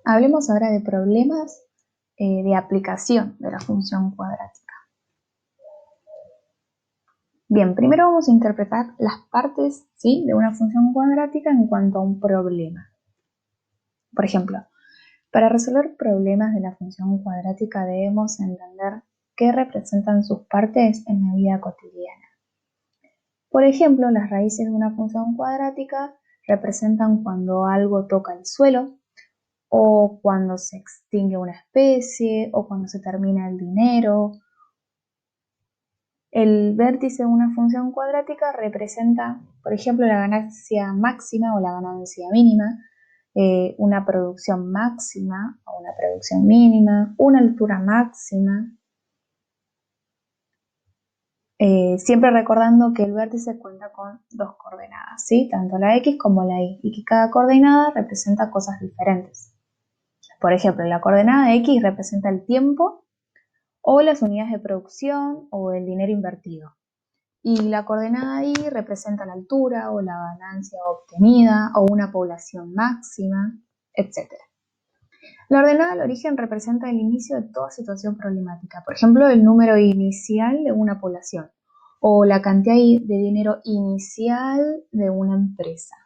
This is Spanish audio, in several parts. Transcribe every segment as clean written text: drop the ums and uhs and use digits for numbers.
Hablemos ahora de problemas de aplicación de la función cuadrática. Bien, primero vamos a interpretar las partes, ¿sí?, de una función cuadrática en cuanto a un problema. Por ejemplo, para resolver problemas de la función cuadrática debemos entender qué representan sus partes en la vida cotidiana. Por ejemplo, las raíces de una función cuadrática representan cuando algo toca el suelo, o cuando se extingue una especie, o cuando se termina el dinero. El vértice de una función cuadrática representa, por ejemplo, la ganancia máxima o la ganancia mínima, una producción máxima o una producción mínima, una altura máxima. Siempre recordando que el vértice cuenta con dos coordenadas, ¿sí?, tanto la X como la Y, y que cada coordenada representa cosas diferentes. Por ejemplo, la coordenada X representa el tiempo o las unidades de producción o el dinero invertido. Y la coordenada Y representa la altura o la ganancia obtenida o una población máxima, etc. La ordenada al origen representa el inicio de toda situación problemática. Por ejemplo, el número inicial de una población o la cantidad de dinero inicial de una empresa.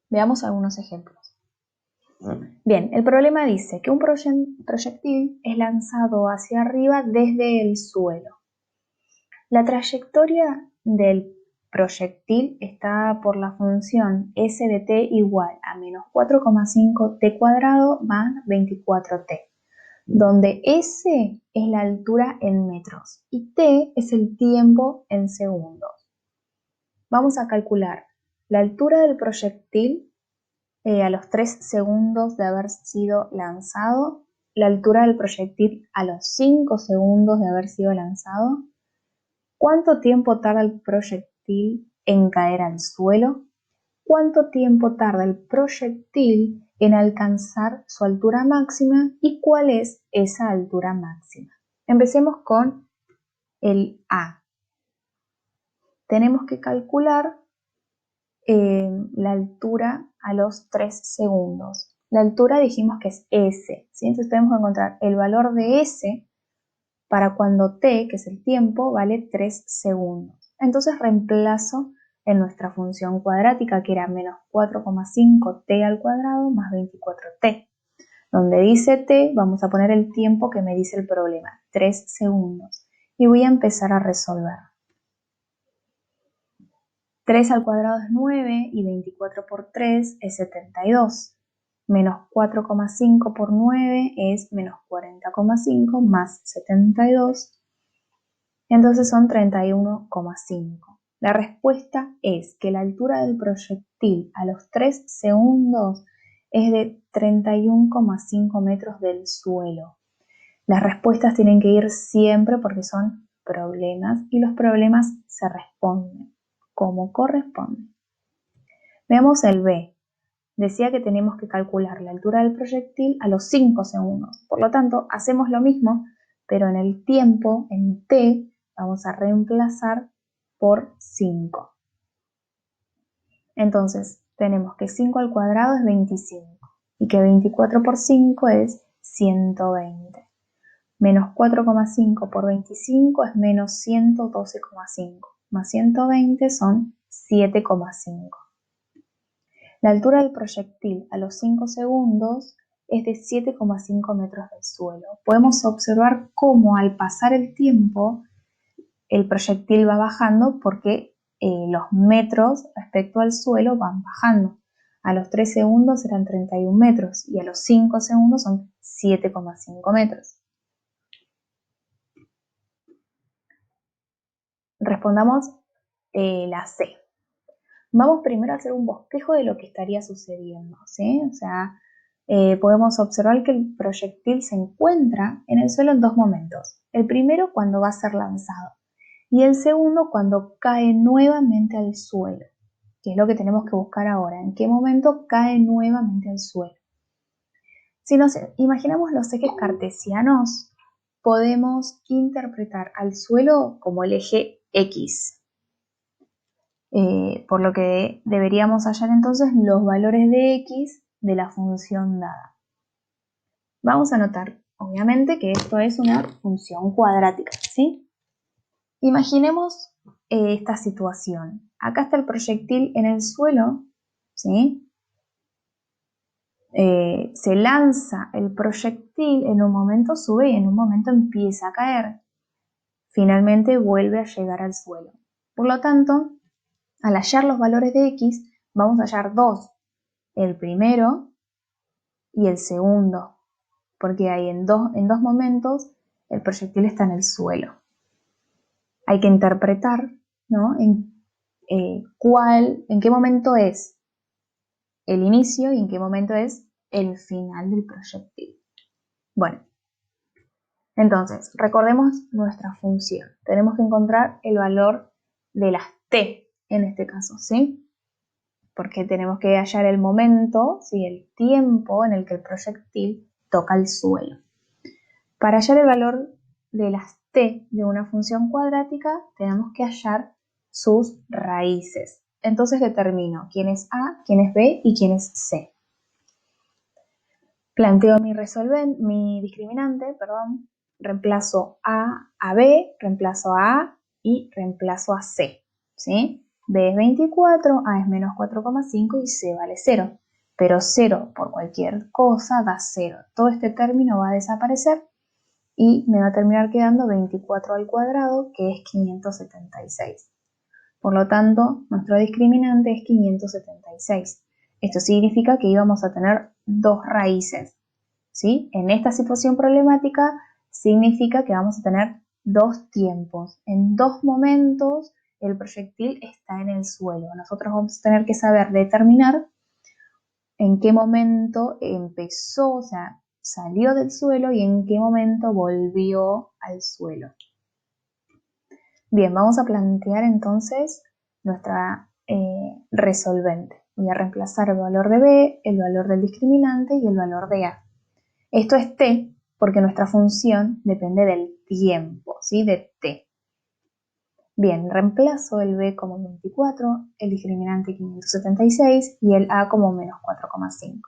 Veamos algunos ejemplos. Bien, el problema dice que un proyectil es lanzado hacia arriba desde el suelo. La trayectoria del proyectil está por la función s de t igual a menos 4,5 t cuadrado más 24t, donde s es la altura en metros y t es el tiempo en segundos. Vamos a calcular la altura del proyectil a los 3 segundos de haber sido lanzado, la altura del proyectil a los 5 segundos de haber sido lanzado, cuánto tiempo tarda el proyectil en caer al suelo, cuánto tiempo tarda el proyectil en alcanzar su altura máxima y cuál es esa altura máxima. Empecemos con el A. Tenemos que calcular la altura a los 3 segundos. La altura dijimos que es S, ¿sí? Entonces tenemos que encontrar el valor de S para cuando t, que es el tiempo, vale 3 segundos. Entonces reemplazo en nuestra función cuadrática, que era menos 4,5 t al cuadrado más 24t. Donde dice t, vamos a poner el tiempo que me dice el problema, 3 segundos. Y voy a empezar a resolver. 3 al cuadrado es 9 y 24 por 3 es 72. Menos 4,5 por 9 es menos 40,5 más 72. Entonces son 31,5. La respuesta es que la altura del proyectil a los 3 segundos es de 31,5 metros del suelo. Las respuestas tienen que ir siempre porque son problemas y los problemas se responden como corresponde. Veamos el B. Decía que tenemos que calcular la altura del proyectil a los 5 segundos. Por lo tanto, hacemos lo mismo, pero en el tiempo, en t, vamos a reemplazar por 5. Entonces, tenemos que 5 al cuadrado es 25 y que 24 por 5 es 120. Menos 4,5 por 25 es menos 112,5. Más 120 son 7,5. La altura del proyectil a los 5 segundos es de 7,5 metros del suelo. Podemos observar cómo al pasar el tiempo el proyectil va bajando porque los metros respecto al suelo van bajando. A los 3 segundos eran 31 metros y a los 5 segundos son 7,5 metros. Respondamos la C. Vamos primero a hacer un bosquejo de lo que estaría sucediendo, ¿sí? O sea, podemos observar que el proyectil se encuentra en el suelo en dos momentos. El primero cuando va a ser lanzado y el segundo cuando cae nuevamente al suelo, que es lo que tenemos que buscar ahora. ¿En qué momento cae nuevamente al suelo? Si nos imaginamos los ejes cartesianos, podemos interpretar al suelo como el eje X. por lo que deberíamos hallar entonces los valores de x de la función dada. Vamos a notar, obviamente, que esto es una función cuadrática, ¿sí? Imaginemos esta situación. Acá está el proyectil en el suelo, ¿sí? Se lanza el proyectil, en un momento sube y en un momento empieza a caer. Finalmente vuelve a llegar al suelo. Por lo tanto, al hallar los valores de x, vamos a hallar dos, el primero y el segundo, porque hay en dos momentos el proyectil está en el suelo. Hay que interpretar, ¿no? en qué momento es el inicio y en qué momento es el final del proyectil. Bueno, entonces, recordemos nuestra función. Tenemos que encontrar el valor de las t en este caso, ¿sí? Porque tenemos que hallar el momento, ¿sí? El tiempo en el que el proyectil toca el suelo. Para hallar el valor de las t de una función cuadrática, tenemos que hallar sus raíces. Entonces determino quién es a, quién es b y quién es c. Planteo mi discriminante, reemplazo a b, reemplazo a y reemplazo a c, ¿sí? b es 24, a es menos 4,5 y c vale 0. Pero 0 por cualquier cosa da 0. Todo este término va a desaparecer y me va a terminar quedando 24 al cuadrado, que es 576. Por lo tanto, nuestro discriminante es 576. Esto significa que íbamos a tener dos raíces, ¿sí? En esta situación problemática significa que vamos a tener dos tiempos. En dos momentos el proyectil está en el suelo. Nosotros vamos a tener que saber determinar en qué momento empezó, o sea, salió del suelo y en qué momento volvió al suelo. Bien, vamos a plantear entonces nuestra resolvente. Voy a reemplazar el valor de b, el valor del discriminante y el valor de a. Esto es t porque nuestra función depende del tiempo, ¿sí? De t. Bien, reemplazo el b como 24, el discriminante 576 y el a como menos 4,5.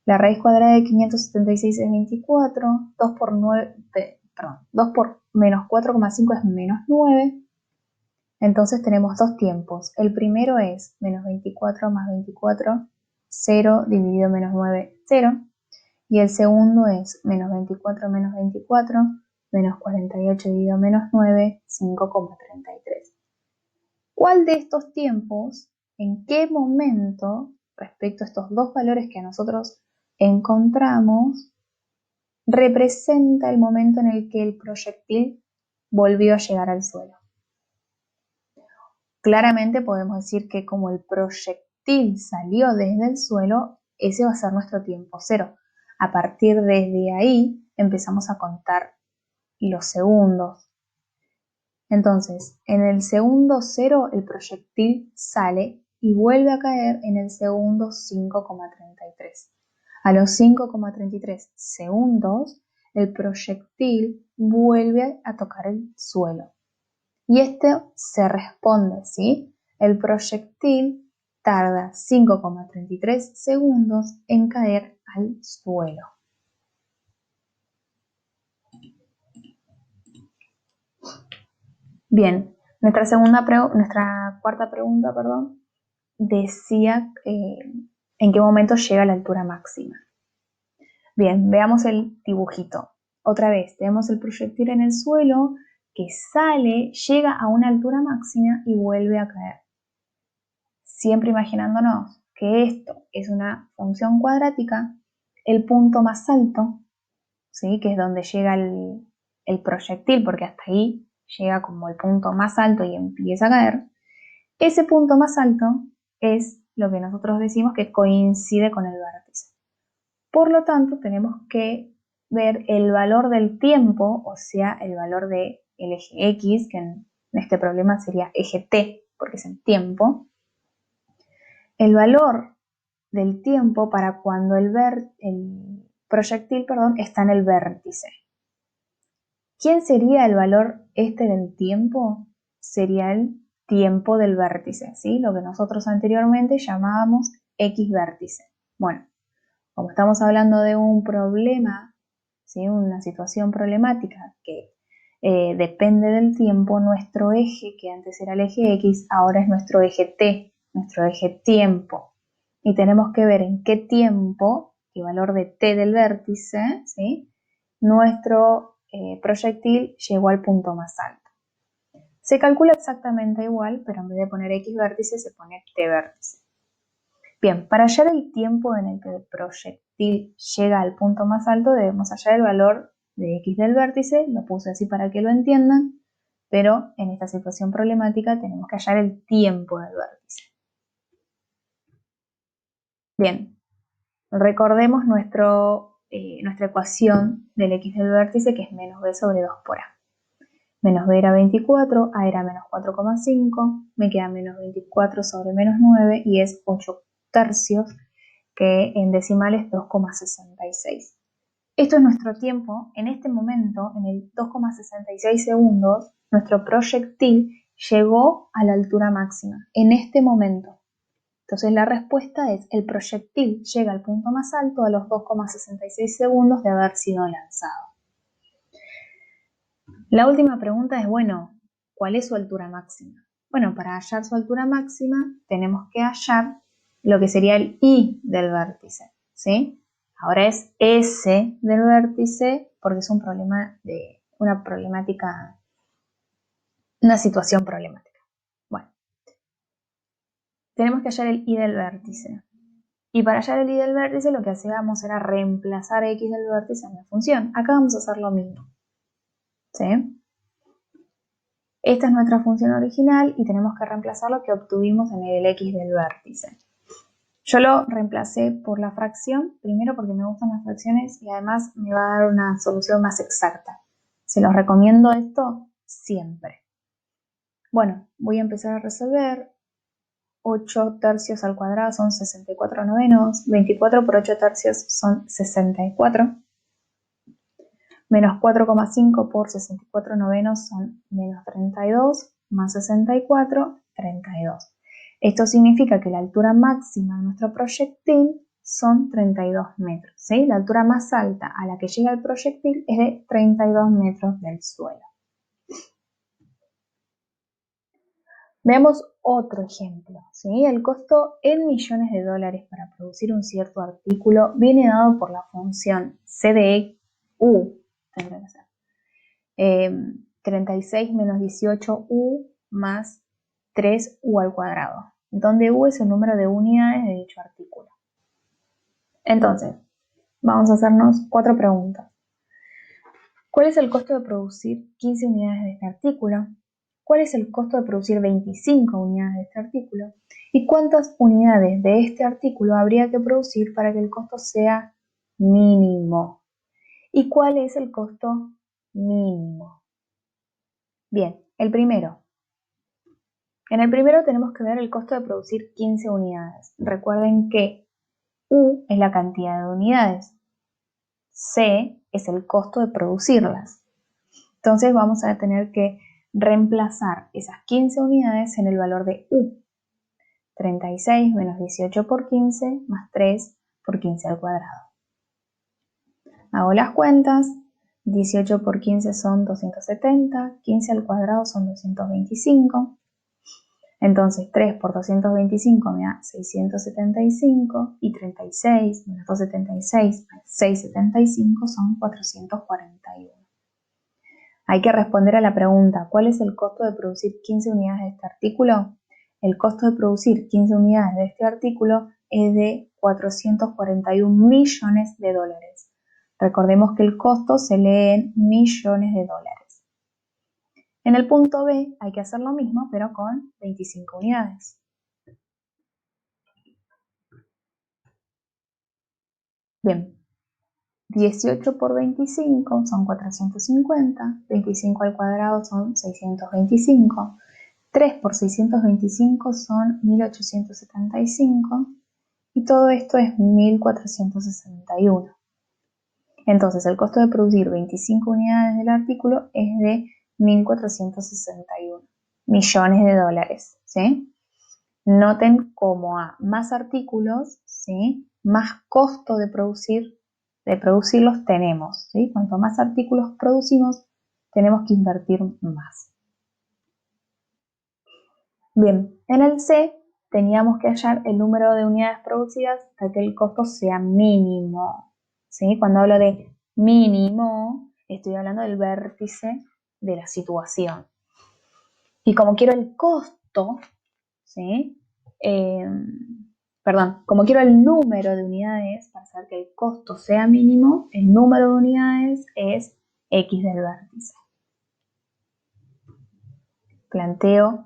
La raíz cuadrada de 576 es 24, 2 por menos 4,5 es menos 9. Entonces tenemos dos tiempos. El primero es menos 24 más 24, 0 dividido menos 9, 0. Y el segundo es menos 24 menos 24, menos 48 dividido menos 9, 5,33. ¿Cuál de estos tiempos, en qué momento, respecto a estos dos valores que nosotros encontramos, representa el momento en el que el proyectil volvió a llegar al suelo? Claramente podemos decir que como el proyectil salió desde el suelo, ese va a ser nuestro tiempo cero. A partir de ahí empezamos a contar los segundos. Entonces, en el segundo 0 el proyectil sale y vuelve a caer en el segundo 5,33. A los 5,33 segundos, el proyectil vuelve a tocar el suelo. Y esto se responde, ¿sí? El proyectil tarda 5,33 segundos en caer al suelo. Bien, nuestra cuarta pregunta, decía en qué momento llega a la altura máxima. Bien, veamos el dibujito. Otra vez, tenemos el proyectil en el suelo que sale, llega a una altura máxima y vuelve a caer. Siempre imaginándonos que esto es una función cuadrática, el punto más alto, ¿sí? Que es donde llega el proyectil, porque hasta ahí llega como el punto más alto y empieza a caer, ese punto más alto es lo que nosotros decimos que coincide con el vértice. Por lo tanto, tenemos que ver el valor del tiempo, o sea, el valor del eje X, que en este problema sería eje T, porque es el tiempo, el valor del tiempo para cuando el proyectil está en el vértice. ¿Quién sería el valor del tiempo? Sería el tiempo del vértice, ¿sí? Lo que nosotros anteriormente llamábamos X vértice. Bueno, como estamos hablando de un problema, ¿sí? Una situación problemática que depende del tiempo, nuestro eje, que antes era el eje X, ahora es nuestro eje T, nuestro eje tiempo. Y tenemos que ver en qué tiempo, el valor de T del vértice, ¿sí? Nuestro proyectil llegó al punto más alto. Se calcula exactamente igual, pero en vez de poner X vértice se pone T vértice. Bien, para hallar el tiempo en el que el proyectil llega al punto más alto, debemos hallar el valor de X del vértice. Lo puse así para que lo entiendan, pero en esta situación problemática tenemos que hallar el tiempo del vértice. Bien, recordemos nuestra ecuación del X del vértice, que es menos B sobre 2 por A. Menos B era 24, A era menos 4,5, me queda menos 24 sobre menos 9 y es 8 tercios, que en decimal es 2,66. Esto es nuestro tiempo. En este momento, en el 2,66 segundos, nuestro proyectil llegó a la altura máxima. En este momento. Entonces la respuesta es: el proyectil llega al punto más alto a los 2,66 segundos de haber sido lanzado. La última pregunta es, bueno, ¿cuál es su altura máxima? Bueno, para hallar su altura máxima tenemos que hallar lo que sería el I del vértice, ¿sí? Ahora es S del vértice porque es un problema de una problemática, una situación problemática. Bueno, tenemos que hallar el I del vértice. Y para hallar el I del vértice lo que hacíamos era reemplazar X del vértice en la función. Acá vamos a hacer lo mismo, ¿sí? Esta es nuestra función original y tenemos que reemplazar lo que obtuvimos en el X del vértice. Yo lo reemplacé por la fracción, primero porque me gustan las fracciones y además me va a dar una solución más exacta. Se los recomiendo esto siempre. Bueno, voy a empezar a resolver. 8 tercios al cuadrado son 64 novenos, 24 por 8 tercios son 64. Menos 4,5 por 64 novenos son menos 32, más 64, 32. Esto significa que la altura máxima de nuestro proyectil son 32 metros, ¿sí? La altura más alta a la que llega el proyectil es de 32 metros del suelo. Veamos otro ejemplo, ¿sí? El costo en millones de dólares para producir un cierto artículo viene dado por la función C de U, tendrá que ser 36 menos 18u más 3u al cuadrado, donde u es el número de unidades de dicho artículo. Entonces, vamos a hacernos 4 preguntas. ¿Cuál es el costo de producir 15 unidades de este artículo? ¿Cuál es el costo de producir 25 unidades de este artículo? ¿Y cuántas unidades de este artículo habría que producir para que el costo sea mínimo? ¿Y cuál es el costo mínimo? Bien, el primero. En el primero tenemos que ver el costo de producir 15 unidades. Recuerden que U es la cantidad de unidades. C es el costo de producirlas. Entonces vamos a tener que reemplazar esas 15 unidades en el valor de U. 36 menos 18 por 15 más 3 por 15 al cuadrado. Hago las cuentas. 18 por 15 son 270, 15 al cuadrado son 225. Entonces 3 por 225 me da 675 y 36 menos 276 más 675 son 441. Hay que responder a la pregunta: ¿cuál es el costo de producir 15 unidades de este artículo? El costo de producir 15 unidades de este artículo es de 441 millones de dólares. Recordemos que el costo se lee en millones de dólares. En el punto B hay que hacer lo mismo, pero con 25 unidades. Bien, 18 por 25 son 450, 25 al cuadrado son 625, 3 por 625 son 1875 y todo esto es 1461. Entonces el costo de producir 25 unidades del artículo es de 1461. millones de dólares, ¿sí? Noten como a más artículos, ¿sí? Más costo de producirlos tenemos, ¿sí? Cuanto más artículos producimos, tenemos que invertir más. Bien, en el C teníamos que hallar el número de unidades producidas para que el costo sea mínimo, ¿sí? Cuando hablo de mínimo, estoy hablando del vértice de la situación. Y como quiero el costo, ¿sí? Como quiero el número de unidades, para saber que el costo sea mínimo, el número de unidades es X del vértice. Planteo,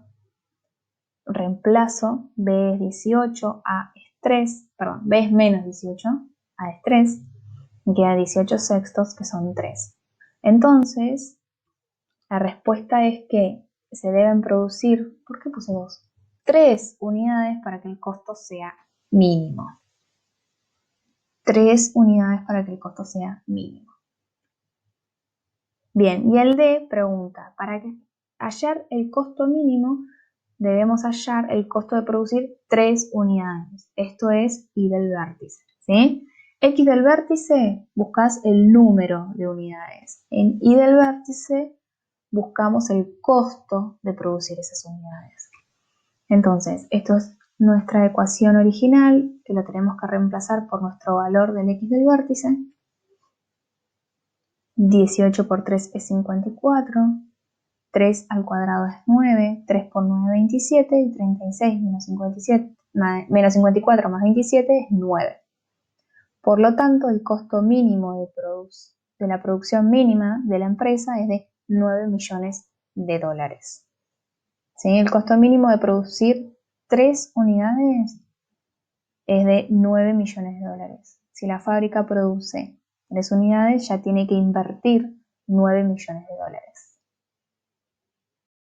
reemplazo, B es 18, A es 3, perdón, B es menos 18, A es 3, me queda 18 sextos, que son 3. Entonces, la respuesta es que se deben producir, ¿por qué puse 2? 3 unidades para que el costo sea mínimo. 3 unidades para que el costo sea mínimo. Bien, y el D pregunta, para hallar el costo mínimo, debemos hallar el costo de producir 3 unidades. Esto es Y del vértice, ¿sí? X del vértice, buscas el número de unidades. En Y del vértice, buscamos el costo de producir esas unidades. Entonces, esto es nuestra ecuación original, que la tenemos que reemplazar por nuestro valor del X del vértice. 18 por 3 es 54, 3 al cuadrado es 9, 3 por 9 es 27 y 36 menos 57, menos 54 más 27 es 9. Por lo tanto, el costo mínimo de la producción mínima de la empresa es de 9 millones de dólares. ¿Sí? El costo mínimo de producir 3 unidades es de 9 millones de dólares. Si la fábrica produce 3 unidades, ya tiene que invertir 9 millones de dólares.